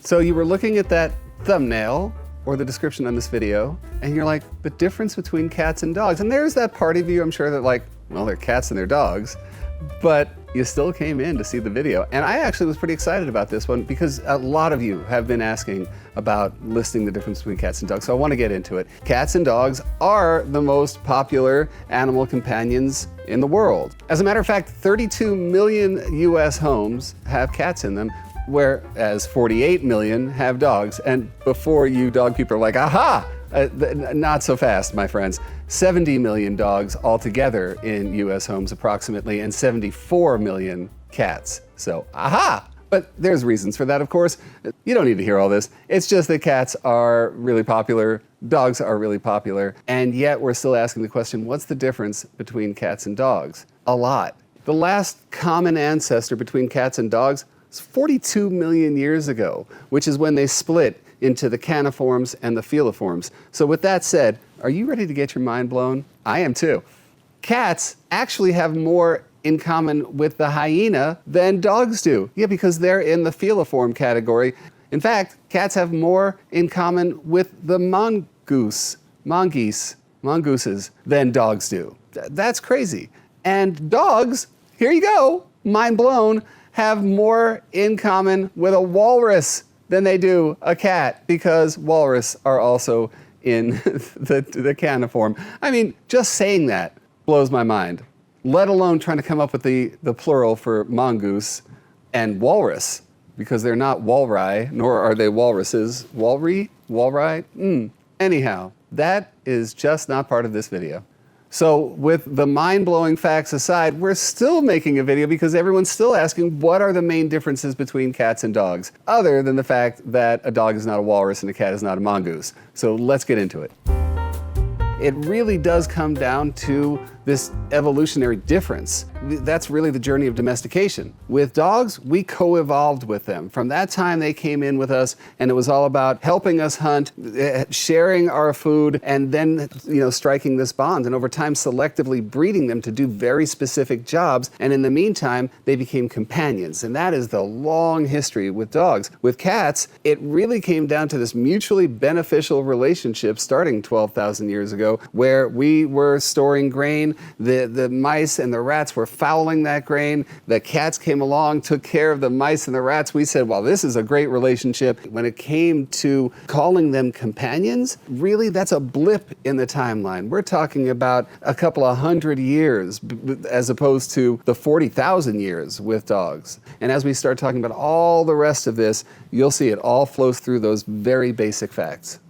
So you were looking at that thumbnail or the description on this video, and you're like, the difference between cats and dogs. And there's that part of you, I'm sure, that like, well, they're cats and they're dogs, but you still came in to see the video. And I actually was pretty excited about this one because a lot of you have been asking about listing the difference between cats and dogs, so I want to get into it. Cats and dogs are the most popular animal companions in the world. As a matter of fact, 32 million US homes have cats in them, whereas 48 million have dogs. And before you dog people are like, aha! Not so fast, my friends. 70 million dogs altogether in US homes approximately, and 74 million cats. So, aha! But there's reasons for that, of course. You don't need to hear all this. It's just that cats are really popular, dogs are really popular, and yet we're still asking the question, what's the difference between cats and dogs? A lot. The last common ancestor between cats and dogs was 42 million years ago, which is when they split into the caniforms and the feliforms. So with that said, are you ready to get your mind blown? I am too. Cats actually have more in common with the hyena than dogs do. Yeah, because they're in the feliform category. In fact, cats have more in common with the mongooses than dogs do. That's crazy. And dogs, here you go, mind blown, have more in common with a walrus than they do a cat, because walrus are also in the caniform. I mean, just saying that blows my mind, let alone trying to come up with the plural for mongoose and walrus, because they're not walri, nor are they walruses. Walri? Anyhow, that is just not part of this video. So with the mind-blowing facts aside, we're still making a video because everyone's still asking what are the main differences between cats and dogs, other than the fact that a dog is not a walrus and a cat is not a mongoose. So let's get into it. It really does come down to this evolutionary difference. That's really the journey of domestication. With dogs, we co-evolved with them. From that time, they came in with us, and it was all about helping us hunt, sharing our food, and then, striking this bond, and over time, selectively breeding them to do very specific jobs. And in the meantime, they became companions. And that is the long history with dogs. With cats, it really came down to this mutually beneficial relationship starting 12,000 years ago, where we were storing grain. The mice and the rats were fouling that grain. The cats came along, took care of the mice and the rats. We said, well, this is a great relationship. When it came to calling them companions, really that's a blip in the timeline. We're talking about a couple of hundred years as opposed to the 40,000 years with dogs. And as we start talking about all the rest of this, you'll see it all flows through those very basic facts.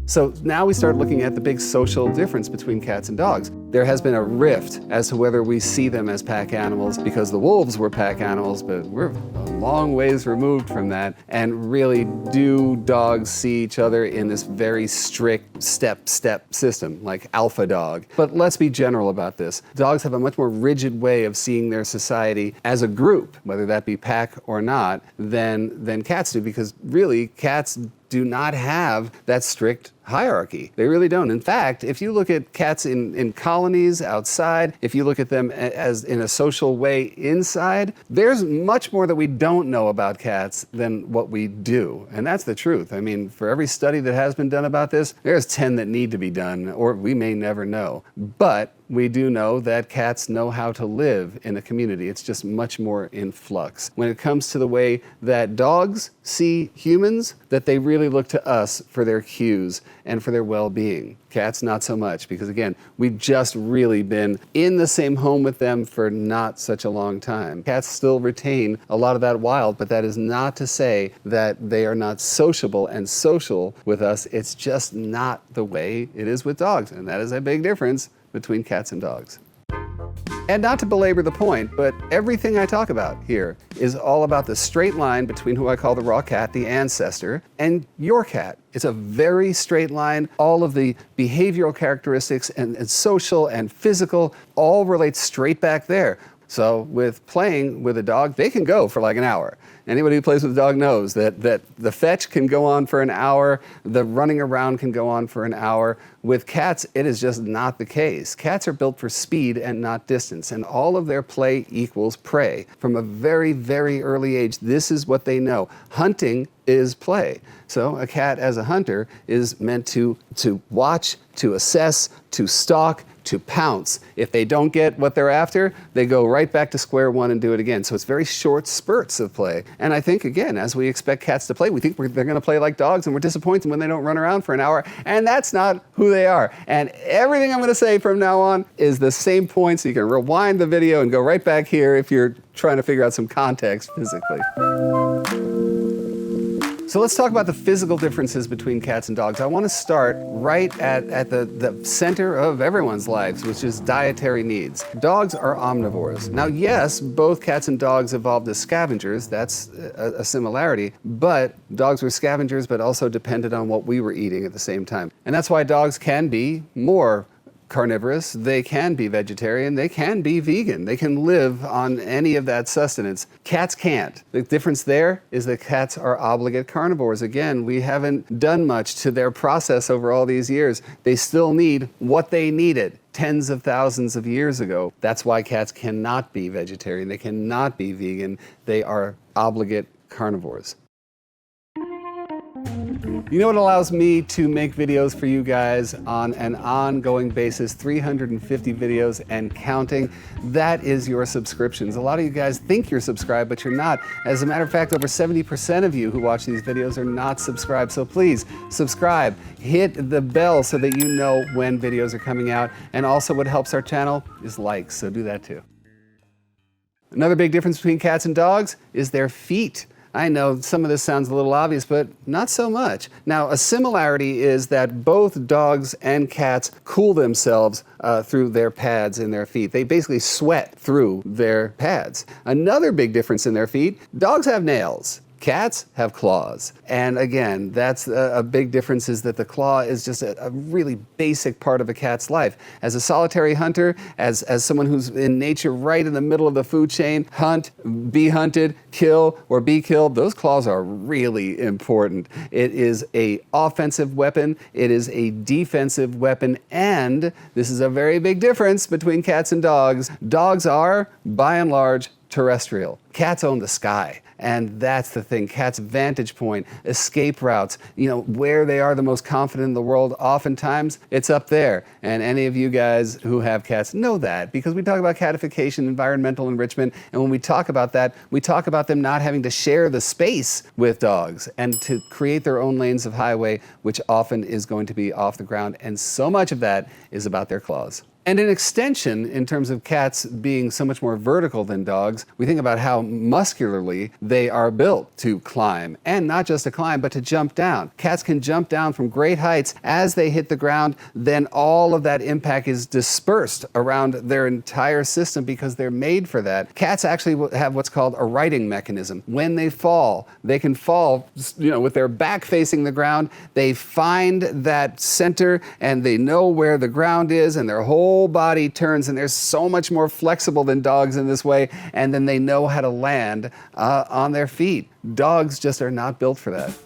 So now we start looking at the big social difference between cats and dogs. There has been a rift as to whether we see them as pack animals, because the wolves were pack animals, but we're a long ways removed from that. And really, do dogs see each other in this very strict step system, like alpha dog? But let's be general about this. Dogs have a much more rigid way of seeing their society as a group, whether that be pack or not, than cats do, because really, cats do not have that strict hierarchy. They really don't. In fact, if you look at cats in colonies outside, if you look at them as in a social way inside, there's much more that we don't know about cats than what we do. And that's the truth. I mean, for every study that has been done about this, there's 10 that need to be done, or we may never know. But we do know that cats know how to live in a community. It's just much more in flux. When it comes to the way that dogs see humans, that they really look to us for their cues and for their well-being. Cats, not so much, because again, we've just really been in the same home with them for not such a long time. Cats still retain a lot of that wild, but that is not to say that they are not sociable and social with us. It's just not the way it is with dogs, and that is a big difference between cats and dogs. And not to belabor the point, but everything I talk about here is all about the straight line between who I call the raw cat, the ancestor, and your cat. It's a very straight line. All of the behavioral characteristics and social and physical all relate straight back there. So with playing with a dog, they can go for like an hour. Anybody who plays with a dog knows that the fetch can go on for an hour, the running around can go on for an hour. With cats, it is just not the case. Cats are built for speed and not distance, and all of their play equals prey. From a very, very early age, this is what they know. Hunting is play. So a cat as a hunter is meant to watch, to assess, to stalk, to pounce. If they don't get what they're after, they go right back to square one and do it again. So it's very short spurts of play. And I think, again, as we expect cats to play, we think they're going to play like dogs, and we're disappointed when they don't run around for an hour. And that's not who they are. And everything I'm going to say from now on is the same point, so you can rewind the video and go right back here if you're trying to figure out some context physically. So let's talk about the physical differences between cats and dogs. I want to start right at the center of everyone's lives, which is dietary needs. Dogs are omnivores. Now, yes, both cats and dogs evolved as scavengers. That's a similarity. But dogs were scavengers, but also depended on what we were eating at the same time. And that's why dogs can be more carnivorous, they can be vegetarian, they can be vegan, they can live on any of that sustenance. Cats can't. The difference there is that cats are obligate carnivores. Again, we haven't done much to their process over all these years. They still need what they needed tens of thousands of years ago. That's why cats cannot be vegetarian, they cannot be vegan, they are obligate carnivores. You know what allows me to make videos for you guys on an ongoing basis, 350 videos and counting? That is your subscriptions. A lot of you guys think you're subscribed, but you're not. As a matter of fact, over 70% of you who watch these videos are not subscribed. So please subscribe, hit the bell so that you know when videos are coming out. And also what helps our channel is likes, so do that too. Another big difference between cats and dogs is their feet. I know some of this sounds a little obvious, but not so much. Now, a similarity is that both dogs and cats cool themselves through their pads in their feet. They basically sweat through their pads. Another big difference in their feet, dogs have nails. Cats have claws. And again, that's a big difference, is that the claw is just a really basic part of a cat's life. As a solitary hunter, as someone who's in nature right in the middle of the food chain, hunt, be hunted, kill, or be killed, those claws are really important. It is an offensive weapon, it is a defensive weapon, and this is a very big difference between cats and dogs. Dogs are, by and large, terrestrial. Cats own the sky. And that's the thing. Cats' vantage point, escape routes, where they are the most confident in the world, oftentimes it's up there. And any of you guys who have cats know that, because we talk about catification, environmental enrichment, and when we talk about that, we talk about them not having to share the space with dogs and to create their own lanes of highway, which often is going to be off the ground. And so much of that is about their claws. And an extension, in terms of cats being so much more vertical than dogs, we think about how muscularly they are built to climb. And not just to climb, but to jump down. Cats can jump down from great heights. As they hit the ground, then all of that impact is dispersed around their entire system because they're made for that. Cats actually have what's called a righting mechanism. When they fall, they can fall, with their back facing the ground. They find that center and they know where the ground is, and their whole body turns, and they're so much more flexible than dogs in this way, and then they know how to land on their feet. Dogs just are not built for that.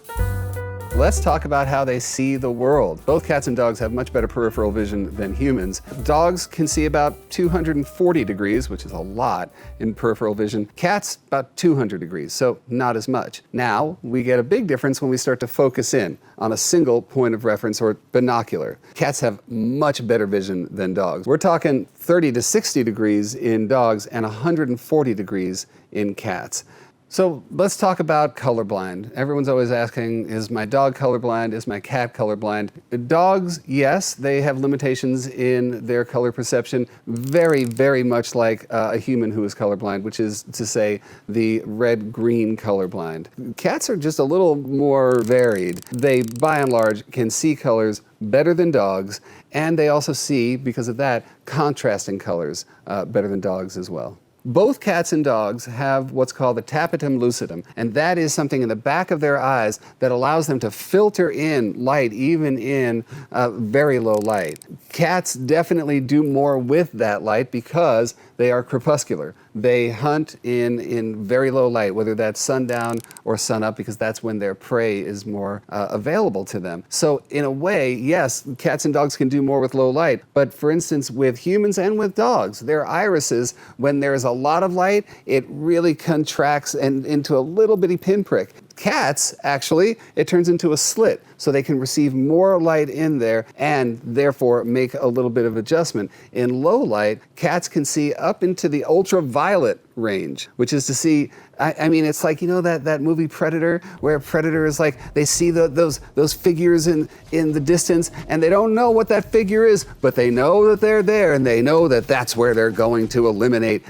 Let's talk about how they see the world. Both cats and dogs have much better peripheral vision than humans. Dogs can see about 240 degrees, which is a lot in peripheral vision. Cats, about 200 degrees, so not as much. Now, we get a big difference when we start to focus in on a single point of reference, or binocular. Cats have much better vision than dogs. We're talking 30 to 60 degrees in dogs and 140 degrees in cats. So let's talk about colorblind. Everyone's always asking, is my dog colorblind? Is my cat colorblind? Dogs, yes, they have limitations in their color perception, very, very much like a human who is colorblind, which is to say the red-green colorblind. Cats are just a little more varied. They, by and large, can see colors better than dogs, and they also see, because of that, contrasting colors better than dogs as well. Both cats and dogs have what's called the tapetum lucidum, and that is something in the back of their eyes that allows them to filter in light, even in very low light. Cats definitely do more with that light because they are crepuscular. They hunt in very low light, whether that's sundown or sunup, because that's when their prey is more available to them. So in a way, yes, cats and dogs can do more with low light, but for instance, with humans and with dogs, their irises, when there's a lot of light, it really contracts and into a little bitty pinprick. Cats, actually, it turns into a slit, so they can receive more light in there and therefore make a little bit of adjustment. In low light, cats can see up into the ultraviolet range, which is to see, I mean, it's like, you know, that movie Predator, where Predator is like, they see those figures in the distance, and they don't know what that figure is, but they know that they're there, and they know that that's where they're going to eliminate,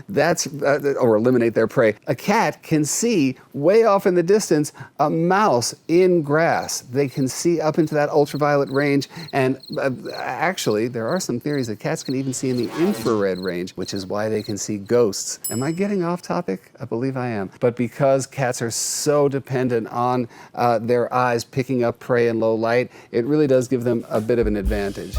or eliminate their prey. A cat can see way off in the distance a mouse in grass. They can see up into that ultraviolet range, and actually, there are some theories that cats can even see in the infrared range, which is why they can see ghosts. Am I getting off topic? I believe I am. But because cats are so dependent on their eyes picking up prey in low light, it really does give them a bit of an advantage.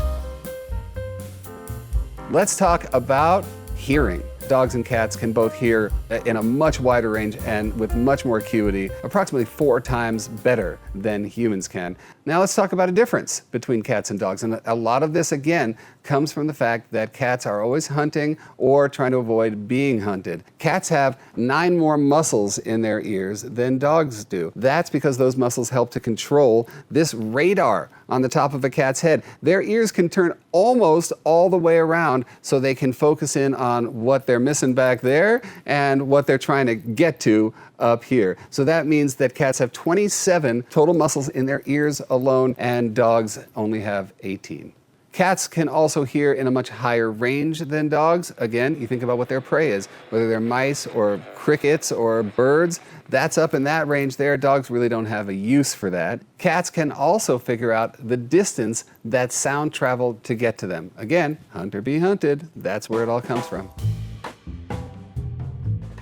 Let's talk about hearing. Dogs and cats can both hear in a much wider range and with much more acuity, approximately 4 times better than humans can. Now let's talk about a difference between cats and dogs. And a lot of this, again, comes from the fact that cats are always hunting or trying to avoid being hunted. Cats have 9 more muscles in their ears than dogs do. That's because those muscles help to control this radar on the top of a cat's head. Their ears can turn almost all the way around so they can focus in on what they're missing back there and what they're trying to get to up here. So that means that cats have 27 total muscles in their ears alone, and dogs only have 18. Cats can also hear in a much higher range than dogs. Again, you think about what their prey is, whether they're mice or crickets or birds, that's up in that range there. Dogs really don't have a use for that. Cats can also figure out the distance that sound traveled to get to them. Again, hunt or be hunted, that's where it all comes from.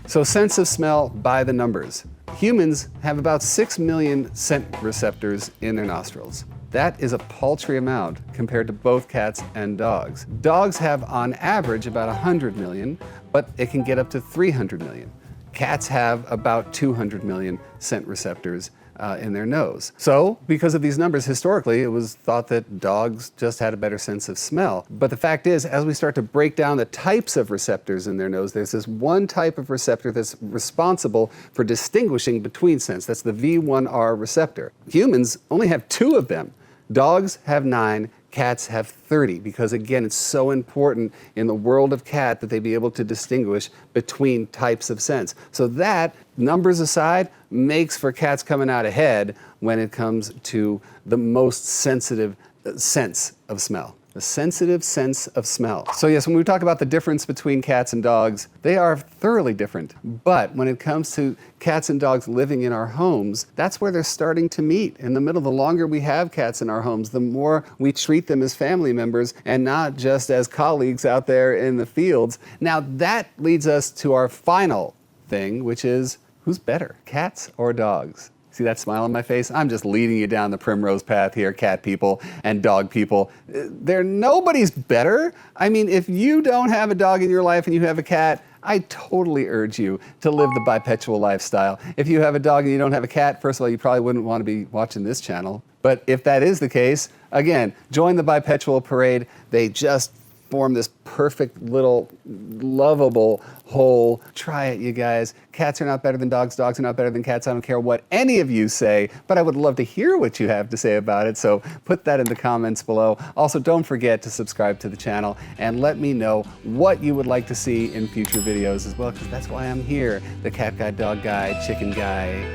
So sense of smell by the numbers. Humans have about 6 million scent receptors in their nostrils. That is a paltry amount compared to both cats and dogs. Dogs have on average about 100 million, but it can get up to 300 million. Cats have about 200 million scent receptors in their nose. So, because of these numbers, historically, it was thought that dogs just had a better sense of smell. But the fact is, as we start to break down the types of receptors in their nose, there's this one type of receptor that's responsible for distinguishing between scents. That's the V1R receptor. Humans only have 2 of them. Dogs have 9, cats have 30, because again, it's so important in the world of cat that they be able to distinguish between types of scents. So that, numbers aside, makes for cats coming out ahead when it comes to the most sensitive sense of smell. The sensitive sense of smell. So yes, when we talk about the difference between cats and dogs, they are thoroughly different. But when it comes to cats and dogs living in our homes, that's where they're starting to meet in the middle. The longer we have cats in our homes, the more we treat them as family members and not just as colleagues out there in the fields. Now that leads us to our final thing, which is, who's better, cats or dogs? See that smile on my face? I'm just leading you down the primrose path here, cat people and dog people. Nobody's better. I mean, if you don't have a dog in your life and you have a cat, I totally urge you to live the bipedal lifestyle. If you have a dog and you don't have a cat, first of all, you probably wouldn't want to be watching this channel. But if that is the case, again, join the bipedal parade. They just form this perfect little lovable whole. Try it, you guys. Cats are not better than dogs. Dogs are not better than cats. I don't care what any of you say, but I would love to hear what you have to say about it. So put that in the comments below. Also, don't forget to subscribe to the channel and let me know what you would like to see in future videos as well, because that's why I'm here. The cat guy, dog guy, chicken guy.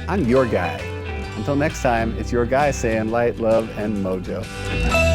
I'm your guy. Until next time, it's your guy saying light, love, and mojo.